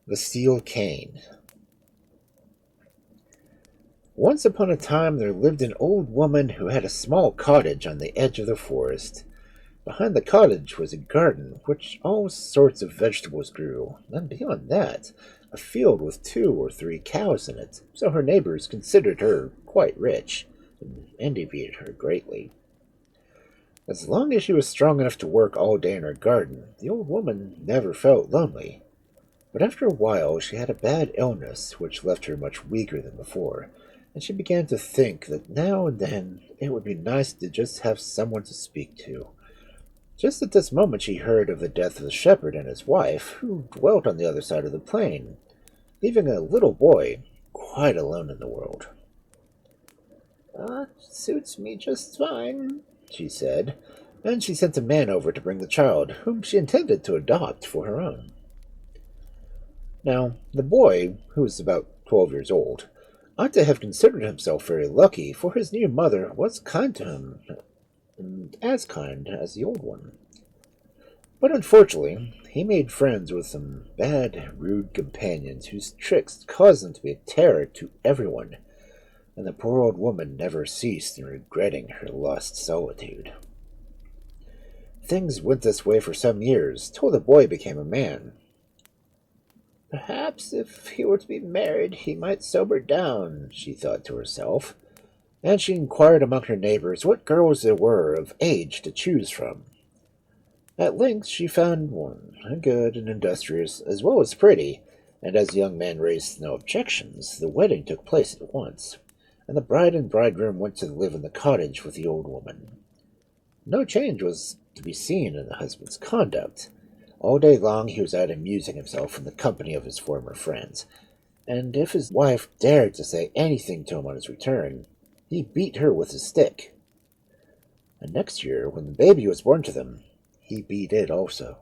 The Steel Cane. Once upon a time there lived an old woman who had a small cottage on the edge of the forest. Behind the cottage was a garden which all sorts of vegetables grew, and beyond that, a field with 2 or 3 cows in it, so her neighbors considered her quite rich and envied her greatly. As long as she was strong enough to work all day in her garden, the old woman never felt lonely. But after a while she had a bad illness which left her much weaker than before, and she began to think that now and then it would be nice to just have someone to speak to. Just at this moment she heard of the death of the shepherd and his wife, who dwelt on the other side of the plain, leaving a little boy quite alone in the world. "That suits me just fine," she said, and she sent a man over to bring the child, whom she intended to adopt for her own. Now, the boy, who was about 12 years old, ought to have considered himself very lucky, for his new mother was kind to him, and as kind as the old one. But unfortunately, he made friends with some bad, rude companions whose tricks caused him to be a terror to everyone, and the poor old woman never ceased in regretting her lost solitude. Things went this way for some years, till the boy became a man. Perhaps if he were to be married he might sober down, she thought to herself, and she inquired among her neighbors what girls there were of age to choose from. At length she found one, good and industrious, as well as pretty, and as the young man raised no objections, the wedding took place at once, and the bride and bridegroom went to live in the cottage with the old woman. No change was to be seen in the husband's conduct. All day long he was out amusing himself in the company of his former friends, and if his wife dared to say anything to him on his return, he beat her with his stick. And next year, when the baby was born to them, he beat it also.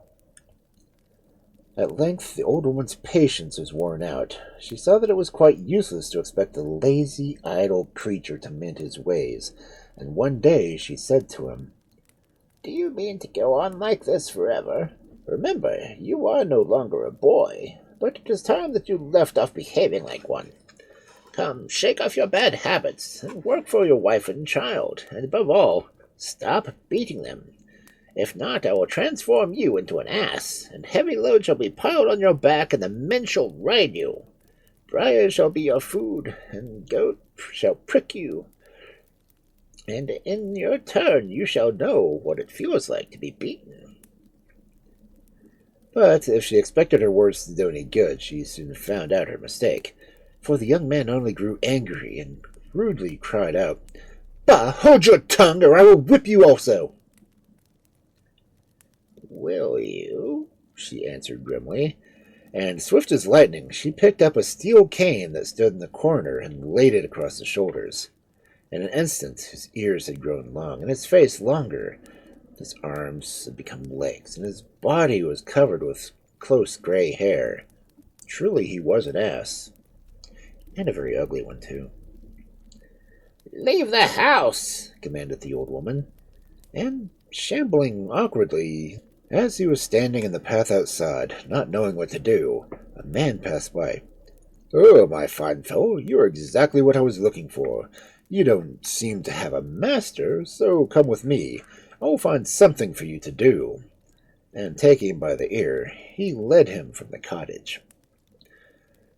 At length the old woman's patience was worn out. She saw that it was quite useless to expect the lazy, idle creature to mend his ways, and one day she said to him, "Do you mean to go on like this forever? Remember, you are no longer a boy, but it is time that you left off behaving like one. Come, shake off your bad habits, and work for your wife and child, and above all, stop beating them. If not, I will transform you into an ass, and heavy loads shall be piled on your back, and the men shall ride you. Briars shall be your food, and goat shall prick you, and in your turn you shall know what it feels like to be beaten." But if she expected her words to do any good, she soon found out her mistake, for the young man only grew angry and rudely cried out, "Bah, hold your tongue, or I will whip you also." "Will you?" she answered grimly, and swift as lightning she picked up a steel cane that stood in the corner and laid it across his shoulders. In an instant his ears had grown long, and his face longer. His arms had become legs, and his body was covered with close gray hair. Truly he was an ass, and a very ugly one, too. "Leave the house!" commanded the old woman, and, shambling awkwardly, as he was standing in the path outside, not knowing what to do, a man passed by. "Oh, my fine fellow, you are exactly what I was looking for. You don't seem to have a master, so come with me. I will find something for you to do." And taking him by the ear, he led him from the cottage.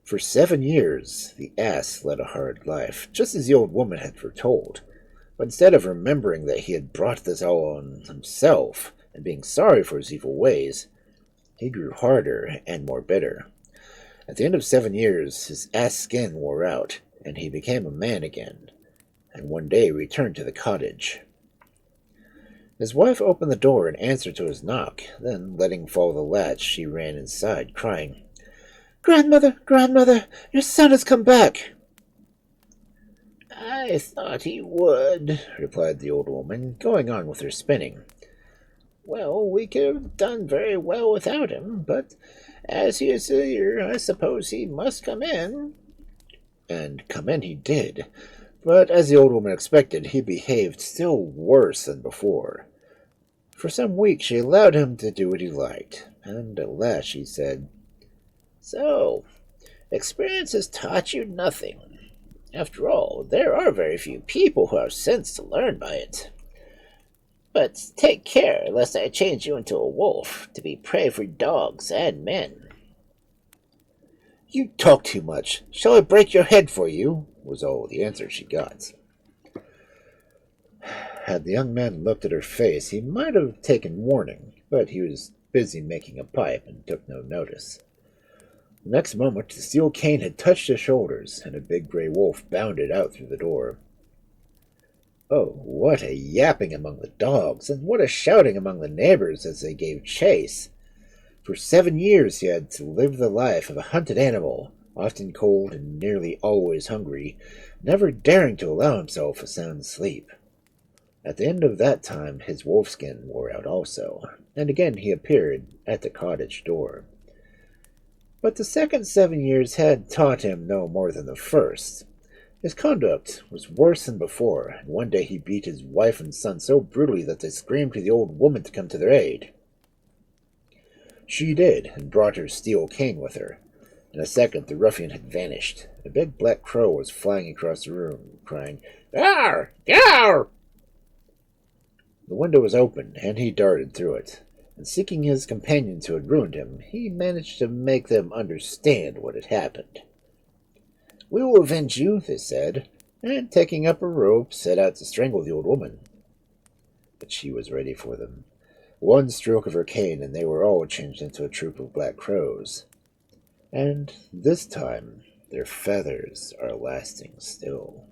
For 7 years the ass led a hard life, just as the old woman had foretold. But instead of remembering that he had brought this all on himself, and being sorry for his evil ways, he grew harder and more bitter. At the end of 7 years, his ass skin wore out, and he became a man again, and one day returned to the cottage. His wife opened the door in answer to his knock. Then, letting fall the latch, she ran inside, crying, "Grandmother, grandmother, your son has come back." "I thought he would," replied the old woman, going on with her spinning. "Well, we could have done very well without him, but as he is here, I suppose he must come in." And come in he did, but as the old woman expected, he behaved still worse than before. For some weeks she allowed him to do what he liked, and at last she said, So, experience has taught you nothing. After all, there are very few people who have sense to learn by it. But take care lest I change you into a wolf to be prey for dogs and men. You talk too much. Shall I break your head for you? Was all the answer she got. Had the young man looked at her face, he might have taken warning, but he was busy making a pipe and took no notice. The next moment, the steel cane had touched his shoulders, and a big gray wolf bounded out through the door. Oh, what a yapping among the dogs, and what a shouting among the neighbors as they gave chase! For 7 years he had to live the life of a hunted animal, often cold and nearly always hungry, never daring to allow himself a sound sleep. At the end of that time his wolfskin wore out also, and again he appeared at the cottage door. But the second 7 years had taught him no more than the first. His conduct was worse than before, and one day he beat his wife and son so brutally that they screamed to the old woman to come to their aid. She did, and brought her steel cane with her. In a second the ruffian had vanished. A big black crow was flying across the room, crying, "Yar! Yar!" The window was open, and he darted through it. And seeking his companions who had ruined him, he managed to make them understand what had happened. "We will avenge you," they said, and taking up a rope, set out to strangle the old woman. But she was ready for them. One stroke of her cane, and they were all changed into a troop of black crows. And this time their feathers are lasting still.